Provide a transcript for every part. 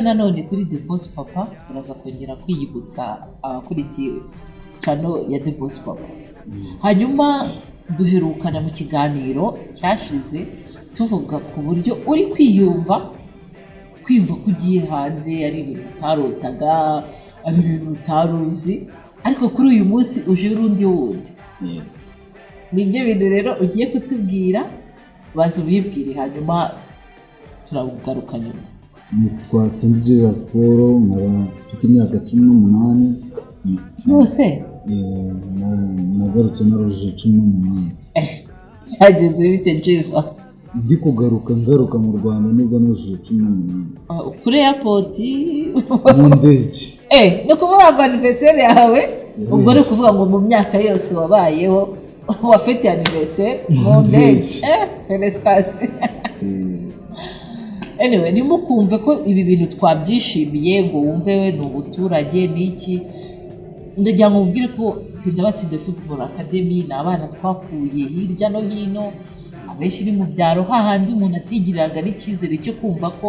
nanone kuri The Boss Papa uraza kongera kwiyibutsa abakurikiye channel ya The Boss Papa. Hanyuma duherukana mu kiganiro cyashize tuvuga ku buryo uri kwiyumva ko ugiye hanze ari ibintu utarotaga, ari ibintu utaruzi, ariko kuri uyu munsi uje urundi wundi. Nibyo bintu rero ugiye kutubwira, banza ubibwire hanyuma turagugaruka nyuma. Nitwa Sindi Paul, nkaba mfite imyaka 18. Yose? Nagarutse naruje 18. Cyageze bite Jesus? Ndi ngaruka mu Rwanda nibwo naruje 18. Kuri airport? Mu ndege. No kuvuga ngo anniversaire yawe, ubwo ari kuvuga ngo mu myaka yose wabayeho wafite anniversaire mu ndege. Félicitations. Anyway, nimukumve ko ibi bintu twabyishimiye ngo wumve we n'ubuturage n'iki. Ndagira ngo ubwire ko Tsindabatsinde Football Academy ni abana twakuye hirya no hino, abenshi iri mu byaro, hahandi umuntu atigiriraga n'icyizere cyo kumva ko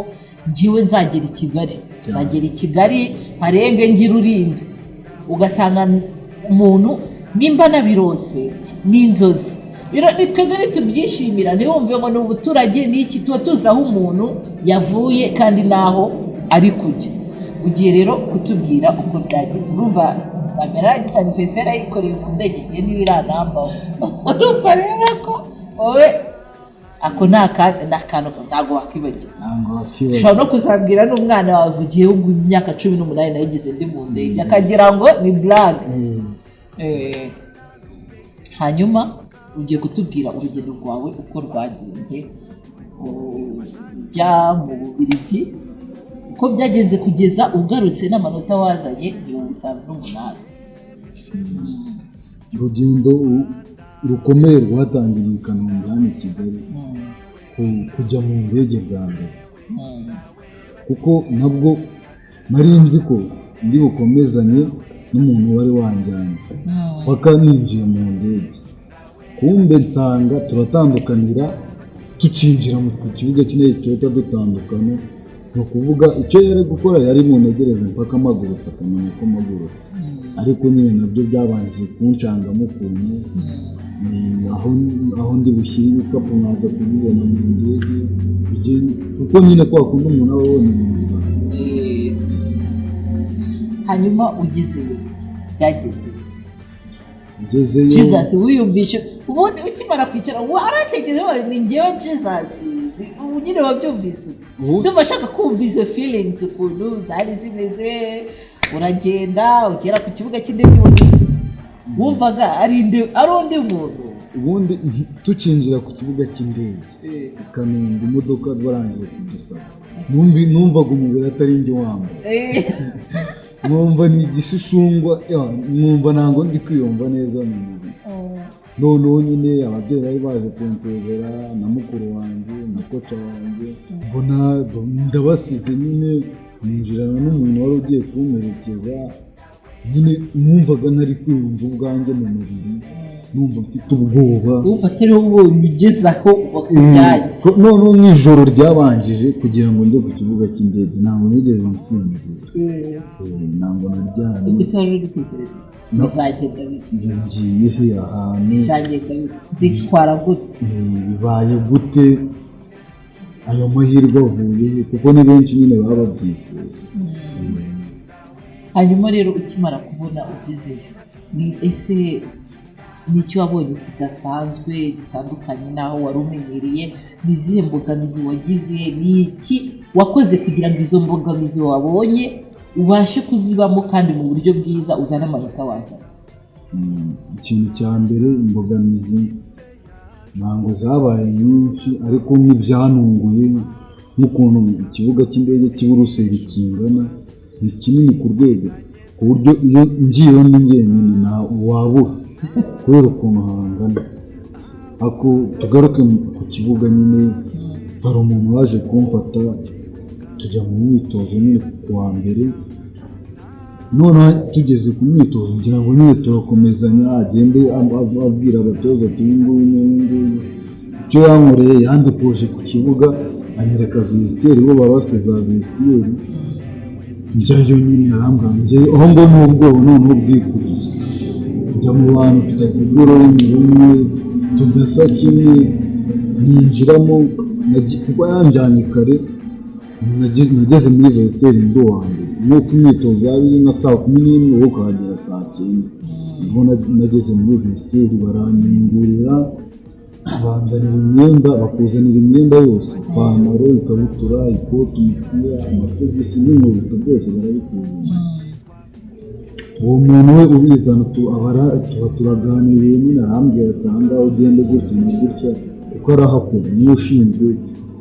ngiwe nzagera i Kigali harenge ngira urinde, ugasanga umuntu nimba nabirose n'inzozi. Rero nitwegere tubyishimira, ntiwumve ngo ni ubuturage n'iki, tuba tuzi aho umuntu yavuye kandi naho ari kujya. Ugiye rero kutubwira uko byagenze. Urumva kamera anniversaire ayikoreye mu ndege ngiye n'ibiranambaho. Urumva rero ko wowe ako n'akantu ntabwo wakwibagira. Ushobora no kuzabwira n'umwana wawe ugiye w'imyaka 18 nayigize ndi mu ndege akagira ngo ni blague. Hanyuma ugiye kutubwira urugendo rwawe uko rwagenze ujya mu Bubirigi, uko byagenze kugeza ugarutse n'amanota wazanye 58. Urugendo rukomeye rwatangiye i Kanombe hano i Kigali, kujya mu ndege bwa mbere, kuko nabwo nari nzi ko ndi bukomezanye n'umuntu wari wanjyanye paka ninjiye mu ndege. Kumbe nsanga turatandukanira tucinjira mu kibuga kinini cyota dutandukana. No kuvuga icyo yari gukora yari mu ntegereze mpaka amagurutse akamenya ko magurutse, ariko nyine nabyo byabanje kunshangamo ukuntu aho ndi bushyire ibikapu nkaza kubibona mu ndege, kuko nyine kwa kundi umuntu aba abona ibintu Rwanda. Hanyuma ugezeyo byagenze ngezeyo Jesus wiyumvishe ubundi ukimara kwicara waratekereje ni ngewe Jesus nyine wabyumvise. Ndumva ashaka kumvise feelings ukuntu zari zimeze, uragenda ugera ku kibuga cy'indege wumvaga ari undi muntu. Ubundi tucinjira ku kibuga cy'indege Kanombe, imodoka rwarangije kudusaba, numvaga umubiri atari njye wambaye. Numva ni igisushungwa, numva ntango ndi kwiyumva neza mu mubiri. Noneho nyine ababyeyi bari baje kunsezera na mukuru wanjye na koca wanjye, mbona ndabasize nyine ninjirana n'umuntu wari ugiye kumperekeza. Nyine numvaga ntari kwiyumva ubwanjye mu mubiri, numva mfite ubwoba. Umva atari wowe ugeze aho bakujyanye. Noneho nk'ijoro ryabanjije kugira ngo njye ku kibuga cy'indege ntabwo nigeze nsinzira, ntabwo naryamye. Gusa wari uri gutekereza bizagenda bite, ngiye he ahantu, bizagenda bite, zitwara gute, bibaye gute, ayo mahirwe avuye he, kuko ni benshi nyine baba babyifuza. Hanyuma rero ukimara kubona ugezeyo, ese n'icyo wabonye kidasanzwe gitandukanye naho wari umenyereye? Ni izihe mbogamizi wagize? Ni iki wakoze kugira ngo izo mbogamizi wabonye ubashe kuzibamo kandi mu buryo bwiza uzane amanota wazana? Ikintu cya mbere, imbogamizi ntabwo zabaye nyinshi, ariko nk'ibyanunguye nk'ukuntu ikibuga cy'indege cy'Uburuseli kingana, ni kinini ku rwego ku buryo iyo ngiyeho ndi njyenyine wabura kubera ukuntu hangana. Ako tugaruke ku kibuga nyine, hari umuntu waje kumfata tujya mu myitozo nyine ku wa mbere. Noneho tugeze ku myitozo ngira ngo nyine turakomezanya, agende abwira abatoza ati nguyu icyo yankoreye yandikuje ku kibuga, anyereka vestiaire, bo baba bafite za vestiaire, njyayo nyine arambwira aho ngo n'ubwo noneho bwikuriye njya mu bantu tutavuga ururimi rumwe tudasa kimwe ninjiramo kuko yanjyanye kare nageze muri resiteri ndi uwa mbere nk'uko imyitozo yaba iri nka saa 11 wowe ukahagera saa 9 ubwo nageze muri resiteri baranyingurira banzanira imyenda bakuzanira imyenda yose ipantaro ikabutura ikoti umupira amasogisi n'inkweto byose barabikuzanira uwo muntu we ubizana tuba turaganiriye nyine arambwira ati ahangaha ugende gutya na gutya kuko arahakora niyo ushinzwe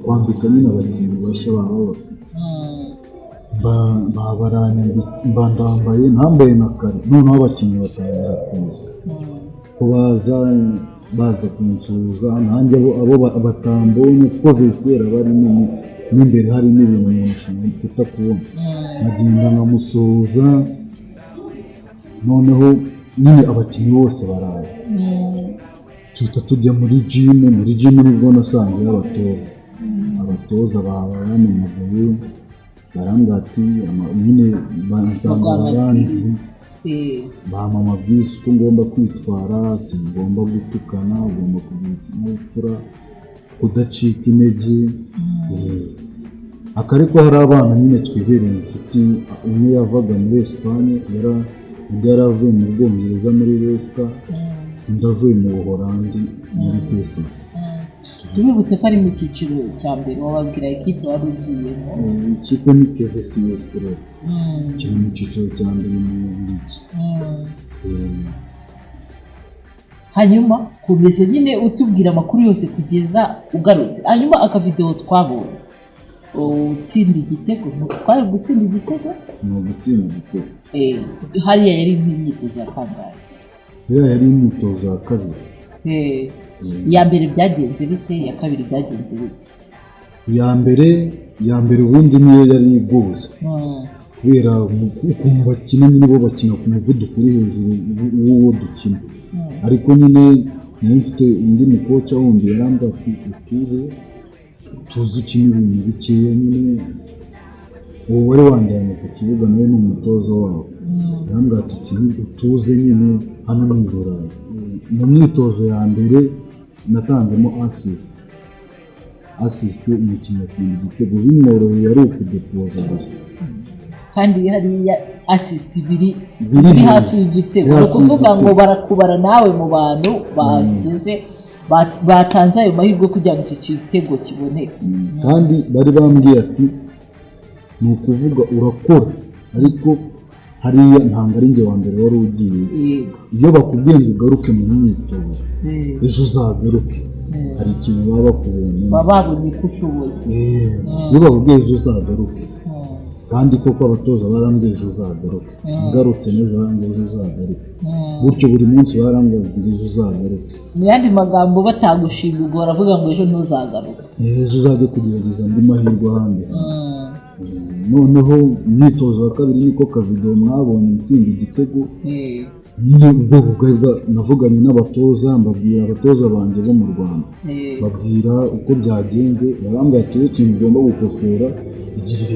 kwambika nyine abakinnyi bashya baba bafite mba ndambaye ntambaye na kare noneho abakinnyi batangira kuza ko baza kunsuhuza nanjye abo batambonye kuko vestiaire aba ari nini n'imbere hari n'ibintu umuntu ashobora kutakubona nkagenda nkamusuhuza noneho nyine abakinnyi bose baraza tuhita tujya muri gym nibwo nasanze abatoza bamenyagaye barambwira ati nyine bansanga abanzi bampa amabwiriza uko ngomba kwitwara singomba gutukana ugomba kugira ikinyabupfura kudacika intege ariko hari abana nyine twibereye inshuti umwe yavaga muri Espagne undi yaravuye mu Bwongereza muri Leicester undi avuye mu Buholandi muri KVC tubibutse ko ari mu cyiciro cya mbere wababwira ekipe wari ugiyemo ikipe ni KVC westerlo kiri mu cyiciro cya mbere mu Bubirigi hanyuma komeza nyine utubwira amakuru yose kugeza ugarutse hanyuma akavideo twabonye utsinda igitego twari gutsinda igitego no gutsinda igitego hariya yari imyitozo ya kangahe yari imyitozo ya kabiri iya mbere byagenze bite iya kabiri byagenze bite iya mbere ubundi niyo yari igoye kubera ukuntu bakina nyine bo bakina ku muvuduko uri hejuru w'uwo dukina ariko nyine nari mfite undi mukoca wundi yarambwira ati tuzi ukina ibintu bikeya nyine uwo wari wanjyanye ku kibuga nawe ni umutoza wabo yarambwira ati tuze nyine hano ni i Burayi mu myitozo ya mbere natanzemo assist umukinnyi atsinda igitego bimworoheye yari ukudepoza gusa kandi hariya assist biri hafi y'igitego ni ukuvuga ngo barakubara nawe mu bantu bageze batanze ayo mahirwe kugira ngo icyo gitego kiboneke kandi bari bambwiye ati ni ukuvuga urakora ariko hariya ntabwo ari njye wa mbere wari ugiye iyo bakubwiye ngo ugaruke mu myitozo ejo uzagaruke hari ikintu baba bakubonye babonye ko ushoboye iyo bakubwiye ejo uzagaruke kandi koko abatoza barambwiye ejo uzagaruke ngarutse n'ejo barambwiye ejo uzagaruke gutyo buri munsi barambwiye ejo uzagaruke mu yandi magambo batagushimye ubwo baravuga ngo ejo ntuzagaruke ejo uzajya kugerageza andi mahirwe ahandi noneho imyitozo ya kabiri niko kavideo mwabonye ntsinda igitego nyine ubwoko bwa navuganye n'abatoza mbabwira abatoza banjye bo mu Rwanda babwira uko byagenze barambwira ati ikintu ugomba gukosora igirire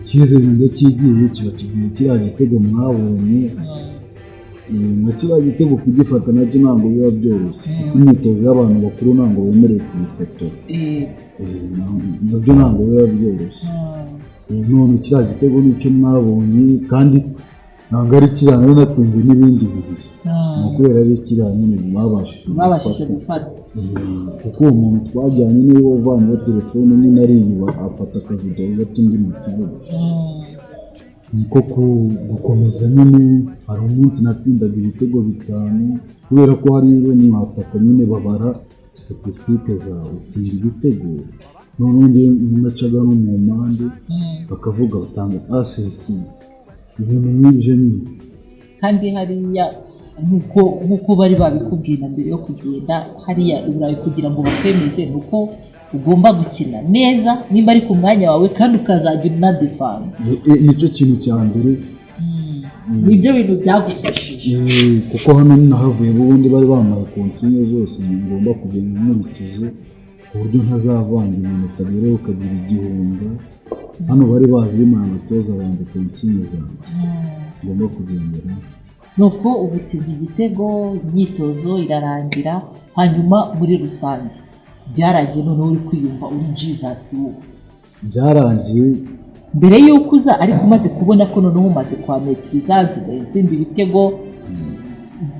icyizere ndakigiye kiba kigiye kiriya gitego mwabonye na kiriya gitego kugifata nabyo ntabwo biba byoroshye kuko imyitozo y'abantu bakuru ntabwo bemerewe kubifotora nabyo ntabwo biba byoroshye none kiriya gitego nicyo mwabonye kandi ntabwo ari kiriya nawe natsinze n'ibindi bibiri ni ukubera ari kiriya nyine mwabashije gufata kuko uwo muntu twajyanye niwe wavanye telefone nyine ariyiba afata akavideo gato undi mu kibuga niko gukomeza nyine hari umunsi natsindaga ibitego 5 kubera ko hari n'abataka nyine babara statistique zawe utsinda ibitego none nacaga no mu mpande bakavuga batanga assist ibintu n'ibyo nyine kandi hariya nkuko bari babikubwira mbere yo kugenda hariya i Burayi kugira ngo bakwemeze nuko ugomba gukina neza nimba ari ku mwanya wawe kandi ukazajya unadefanda nicyo kintu cya mbere nibyo bintu byagufashije kuko hano nahavuye ubundi bari bamaye konsigne zose ngomba kugenda nkurikije ku buryo ntazavanga ibintu utagereho ukagira igihunga hano bari bazima abatoza bandi ku nsinzi zanjye ngomba kugendera. nuko ubutsinze igitego, imyitozo irarangira, hanyuma muri rusange byarangiye noneho uri kwiyumva uri Jesus wowe. Byarangiye mbere y'uko uza ariko umaze kubona ko noneho umaze kwa metiriza nsigaye ntsinda ibitego,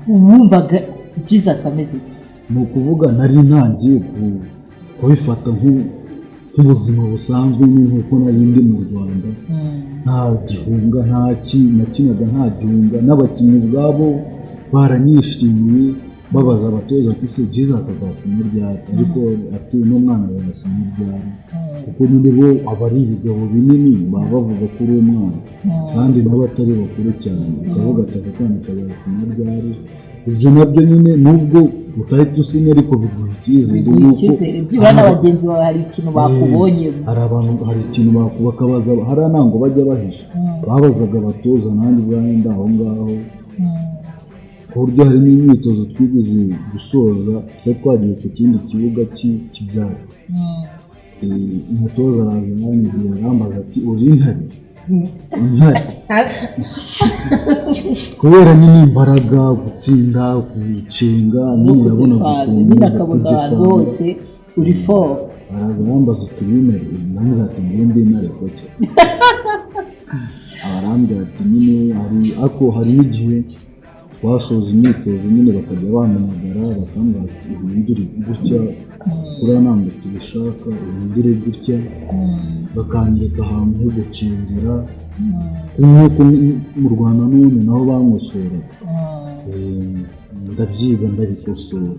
wumvaga Jesus ameze. ni ukuvuga nari ntangiye kubifata nk'ubuzima busanzwe nk'uko nari ndi mu Rwanda, nta gihunga, nakinaga nta gihunga, n'abakinnyi ubwabo baranyishimiye babaza abatoza ati se Jesus azasinya ryari, ariko ati n'umwana azasinya ryari, kuko nyine bo aba ari ibigabo binini baba bavuga ko uri umwana kandi nabo atari bakuru cyane, ukavuga ati aka kana kazasinya ryari. Ibyo nabyo nyine nubwo utahita usinya ariko biguha icyizere, byibura n'abagenzi bawe hari ikintu bakubonye, hari abantu hari ikintu bakabaza, hari ntango bajya bahisha, babazaga abatoza nanjye ubwanjye aho ngaho, ku buryo hari n'imyitozo twigeze gusoza twari twagiye ku kindi kibuga cy'ibyatsi, umutoza araza yanyigiye arambaza ati uri intare kubera nyine imbaraga, gutsinda, gucenga, nyine yabona akabona ahantu hose uri foro. araza arambaza ati wintare, namubwira ati ndi intare koca. arambwira ati nyine hari n'igihe twasoza imyitozo nyine bakajya bampamagara bakambwira ati uhindure gutya, kuriya ntabwo tubishaka, uhindure gutya, bakanyereka ahantu ho gucengera, nk'uko mu Rwanda n'ubundi naho bankosora, ndabyiga ndabikosora.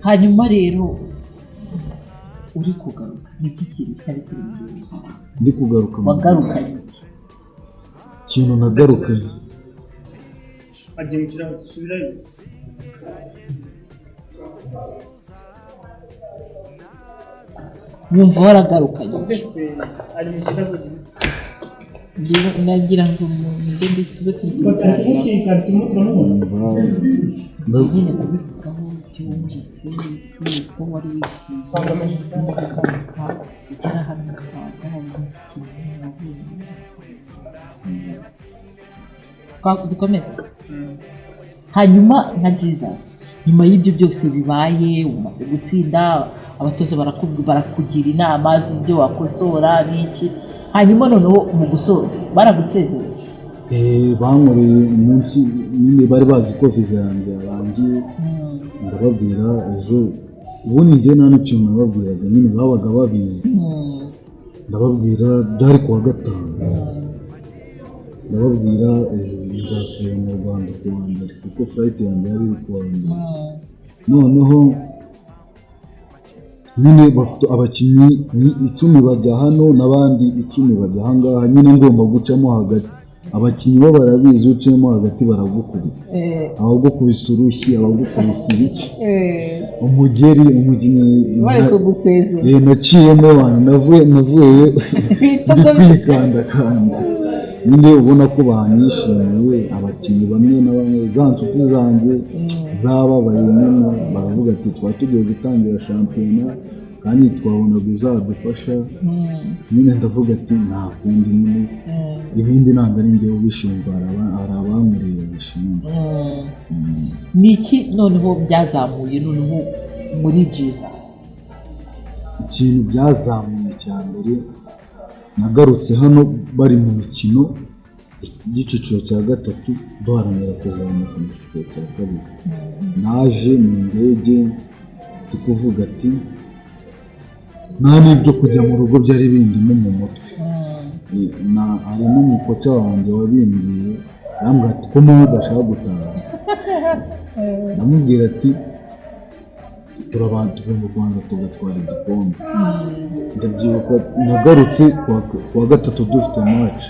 hanyuma rero uri kugaruka n'iki kintu cyari kiri mu gihugu ndi kugaruka, wagarukanye iki? ikintu nagarukanye agiye mu kiraro gisubirayo. wumva waragarukanye Mbese ari mu kiraro nagira ngo mbe tube mucika turimo turamubona. nyine kubivugaho cyumvise ko wari wishimye n'agaruka ugera hano mu Rwanda hari ikintu wabonye. dukomeze. hanyuma nka Jesus, nyuma y'ibyo byose bibaye, umaze gutsinda, abatoza barakugira inama z'ibyo wakosora n'iki, hanyuma noneho mu gusoza baragusezerera? bankoreye umunsi nyine bari bazi ko viza yanjye yarangiye, ndababwira ejo, ubundi njye nta n'ikintu nababwiraga, nyine babaga babizi, ndababwira byari kuwa gatanu, ndababwira nzasubira mu Rwanda ku wa mbere kuko flight yanjye yari iri ku wa mbere. noneho nyine bafite abakinnyi 10 bajya hano n'abandi 10 bajya aha ngaha, nyine ngomba gucamo hagati. abakinnyi bo barabizi, uciyemo hagati baragukubita, abagukubise urushyi, abagukubise ibiki, umugeri, umukinnyi bari kugusezera. naciyemo abantu, navuye ndi kwikandakanda, nyine ubona ko banyishimiye. abakinnyi bamwe na bamwe, za nshuti zanjye zababaye nyine baravuga ati twari tugiye gutangira shampiyona kandi twabonaga uzadufasha, nyine ndavuga ati nta kundi, nyine ibindi ntabwo ari njyewe ubishinzwe, hari abankoreye babishinzwe. ni iki noneho byazamuye noneho muri Jesus? ikintu byazamuye cya mbere, nagarutse hano bari mu mikino y'igiciro cya gatatu, duharanira kuzamuka mu cyiciro cya kabiri. naje mu ndege ndi kuvuga ati nta n'ibyo kujya mu rugo byari bindimo mu mutwe. harimo umukoca wanjye wabimbwiye, arambwira ati ko nawe udashaka gutaha. ndamubwira ati tugomba kubanza tugatwara igikombe. ndabyibuka nagarutse kuwa gatatu dufite match,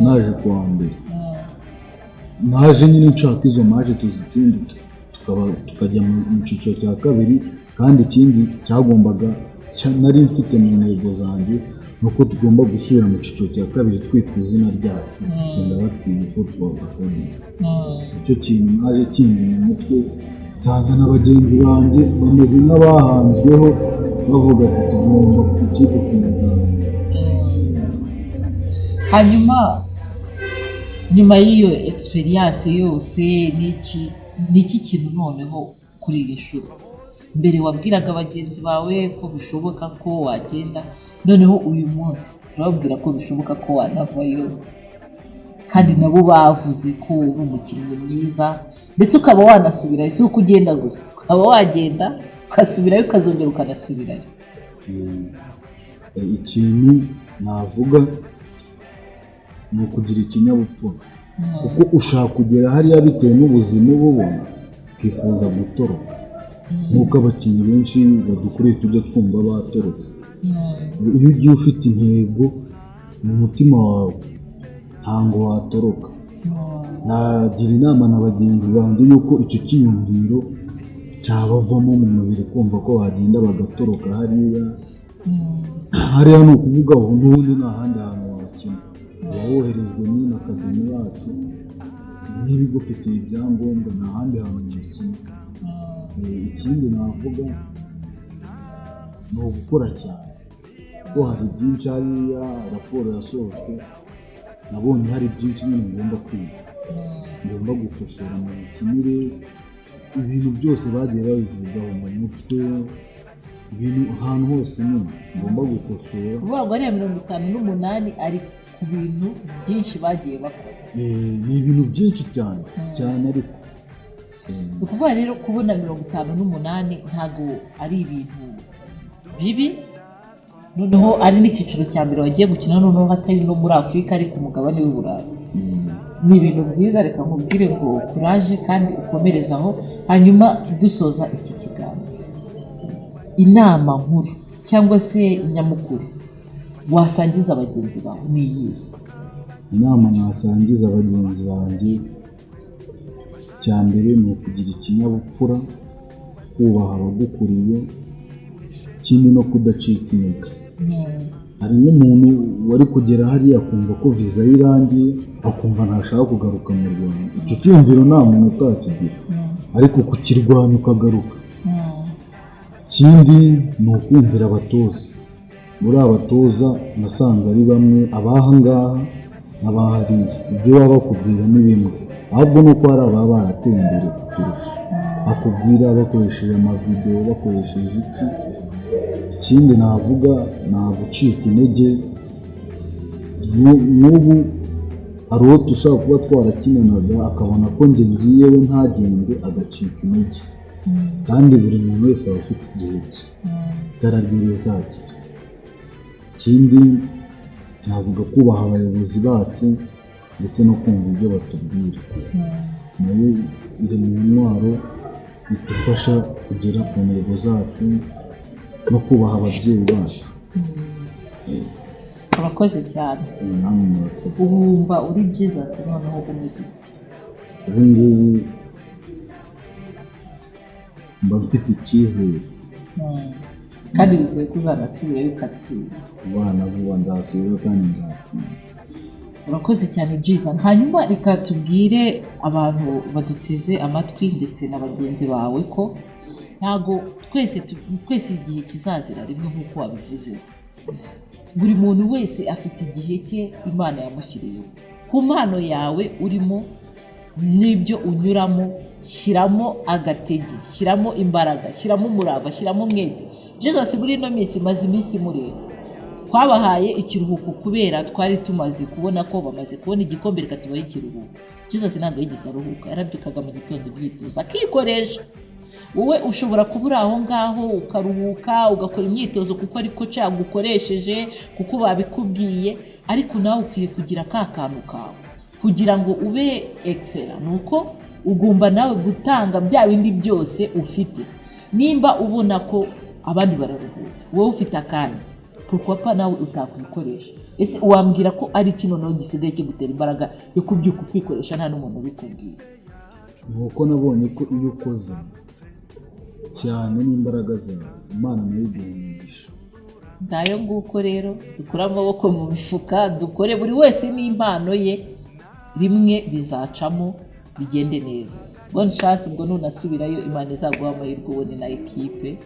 naje kuwa mbere, naje nyine nshaka izo match tuzitsinde tukajya mu cyiciro cya kabiri. kandi ikindi cyagombaga nari mfite mu ntego zanjye nuko tugomba gusubira mu cyiciro cya kabiri twitwa izina ryacu, tsinda batsinda uko twagakora. icyo kintu naje kindi mu mutwe, nsanga na bagenzi banjye bameze nk'abahanzweho bavuga ati tugomba ikipe kuyizamura. hanyuma nyuma y'iyo experience yose niki kintu noneho kuri iri shuri mbere wabwiraga bagenzi bawe ko bishoboka ko wagenda, noneho uyu munsi urababwira ko bishoboka ko wanavayo kandi nabo bavuze ko uri umukinnyi mwiza ndetse ukaba wanasubirayo, si uko ugenda gusa, ukaba wagenda ukasubirayo ukazongera ukanasubirayo. Ikintu navuga ni ukugira ikinyabupfura, kuko ushaka kugera hariya bitewe n'ubuzima uba ubona ukifuza gutoroka, nk'uko abakinnyi benshi badukuriye tujya twumva batorotse. Iyo ugiye ufite intego mu mutima wawe ntabwo watoroka. Nagira inama na bagenzi banjye yuko icyo cyiyumviro cyabavamo mu mubiri, kumva ko bagenda bagatoroka hariya ni ukuvuga aho n'ubundi nta handi hantu wakina, woherejwe n'ino akademi yacu niba igufitiye ibyangombwa nta handi hantu wakina. Ikindi navuga ni ugukora cyane, kuko hari byinshi hariya raporo yasohotse nabonye hari byinshi nyine ngomba kwiga, ngomba gukosora mu mikinire, ibintu byose bagiye babivugaho mu mutwe, ibintu ahantu hose nyine ngomba gukosora. Uvuga ngo ari 58 ari ku bintu byinshi bagiye bakora. Ni ibintu byinshi cyane ariko ukuvuga rero kubona 58 ntago ari ibintu bibi, noneho ari n'icyiciro cya mbere wagiye gukina, noneho hatari no muri Afurika ari ku mugabane w'Uburayi. Ni ibintu byiza, reka nkubwire ngo courage kandi ukomerezaho. Hanyuma dusoza iki kiganiro, inama nkuru cyangwa se nyamukuru wasangiza abagenzi bawe ni iyihe? Inama nasangiza abagenzi banjye cya mbere ni ukugira ikinyabupfura, kubaha abagukuriye, ikindi no kudacika intege. Hari n'umuntu wari kugera hariya akumva ko viza irangiye akumva ntashaka kugaruka mu Rwanda. Icyo cyumviro nta muntu utakigira, ariko kukirwanya ukagaruka. Ikindi ni ukumvira abatoza. Muri abatoza nasanze ari bamwe abaha ngaha n'abahariye, ibyo baba bakubwira ni bimwe, ahubwo nuko hari ababa barateye imbere kuturusha, bakubwira bakoresheje amavideo, bakoresheje iki. Ikindi navuga nta gucika intege. N'ubu hari uwo dushaka kuba twarakinanaga akabona ko njye ngiye we ntagende agacika intege, kandi buri muntu wese aba afite igihe cye, itara rye rizagira. Ikindi navuga kubaha abayobozi bacu ndetse no kumva ibyo batubwira, nayo iri mu ntwaro idufasha kugera ku ntego zacu no kubaha ababyeyi bacu. Urakoze cyane. Wumva uri byiza noneho umeze ubu ngubu mba mfite icyizere, kandi bizeye ko uzanasubirayo ukatsinda. abana vuba nzasubirayo kandi nzatsinda. Urakoze cyane Jason. Hanyuma reka tubwire abantu baduteze amatwi ndetse na bagenzi bawe ko ntago twese igihe kizazira rimwe nk'uko wabivuze. Buri muntu wese afite igihe cye Imana yamushyiriyeho. Ku mpano yawe urimo n'ibyo unyuramo, shyiramo agatege, shyiramo imbaraga, shyiramo umurava, shyiramo umwete. Jesus muri ino minsi maze iminsi mureba, twabahaye ikiruhuko kubera twari tumaze kubona ko bamaze kubona igikombe, reka tubahe ikiruhuko. Jesus ntabwo yigeze aruhuka, yarabyukaga mu gitondo imyitozo akikoresha. Wowe ushobora kubura aho ngaho ukaruhuka ugakora imyitozo kuko ariko cyagukoresheje, kuko babikubwiye, ariko nawe ukwiye kugira ka kantu kawe kugira ngo ube excellent. Nuko ugomba nawe gutanga bya bindi byose ufite. Nimba ubona ko abandi bararuhutse, wowe ufite akanya, pourquoi nawe utakwikoresha? Ese wambwira ko ari kino no gisigaye kigutera imbaraga yo kubyuka kwikoresha nta n'umuntu ubikubwiye? Nuko nabonye ko iyo ukoze cyane n'imbaraga zawe Imana nayo iguhungisha. Ndayo nguko rero dukura amaboko mu mifuka, dukore buri wese n'impano ye, rimwe bizacamo bigende neza. Bonne chance ubwo nunasubirayo, Imana izaguha amahirwe ubone na ekipe.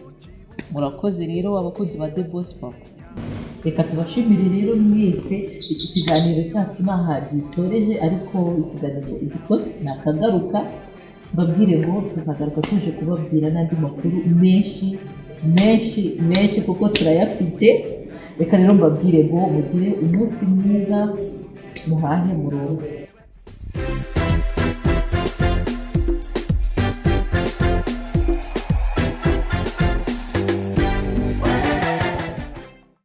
Murakoze rero abakunzi ba The Boss Papa. reka tubashimire rero mwese, iki kiganiro cyacu ntaha gisoreje, ariko ikiganiro igikoze nakagaruka, mbabwire ngo tuzagaruka tuje kubabwira n'andi makuru menshi kuko turayafite. Reka rero mbabwire ngo mugire umunsi mwiza, muhahe murongo.